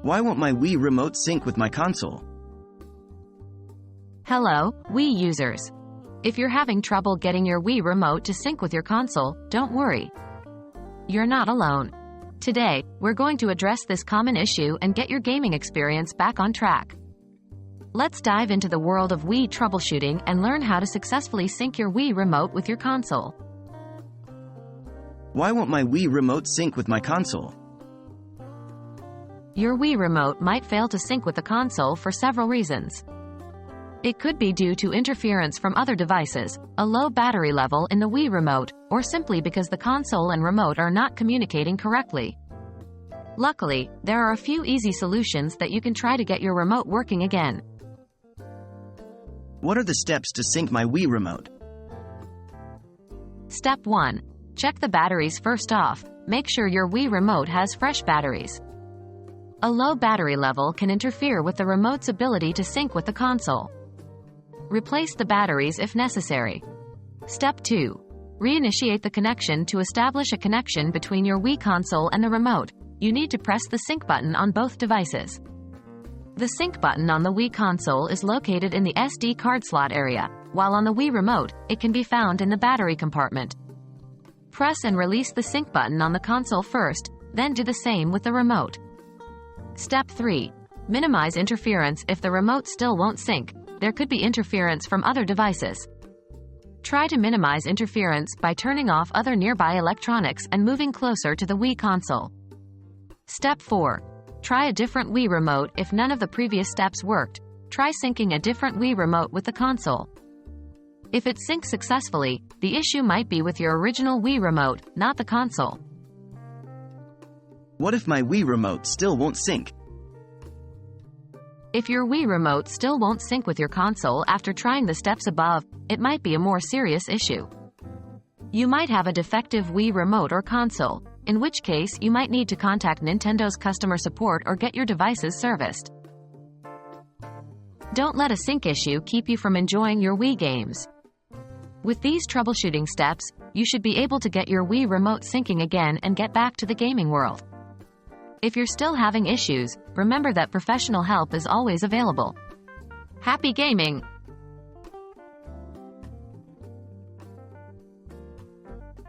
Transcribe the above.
Why won't my Wii Remote sync with my console? Hello, Wii users. If you're having trouble getting your Wii Remote to sync with your console, don't worry. You're not alone. Today, we're going to address this common issue and get your gaming experience back on track. Let's dive into the world of Wii troubleshooting and learn how to successfully sync your Wii Remote with your console. Why won't my Wii Remote sync with my console? Your Wii Remote might fail to sync with the console for several reasons. It could be due to interference from other devices, a low battery level in the Wii Remote, or simply because the console and remote are not communicating correctly. Luckily, there are a few easy solutions that you can try to get your remote working again. What are the steps to sync my Wii Remote? Step 1. Check the batteries first off. Make sure your Wii Remote has fresh batteries. A low battery level can interfere with the remote's ability to sync with the console. Replace the batteries if necessary. Step 2. Reinitiate the connection to establish a connection between your Wii console and the remote. You need to press the sync button on both devices. The sync button on the Wii console is located in the SD card slot area, while on the Wii Remote, it can be found in the battery compartment. Press and release the sync button on the console first, then do the same with the remote. Step 3. Minimize interference if the remote still won't sync. There could be interference from other devices. Try to minimize interference by turning off other nearby electronics and moving closer to the Wii console. Step 4. Try a different Wii Remote if none of the previous steps worked. Try syncing a different Wii Remote with the console. If it syncs successfully, the issue might be with your original Wii Remote, not the console. What if my Wii Remote still won't sync? If your Wii Remote still won't sync with your console after trying the steps above, it might be a more serious issue. You might have a defective Wii Remote or console, in which case you might need to contact Nintendo's customer support or get your devices serviced. Don't let a sync issue keep you from enjoying your Wii games. With these troubleshooting steps, you should be able to get your Wii Remote syncing again and get back to the gaming world. If you're still having issues, remember that professional help is always available. Happy gaming!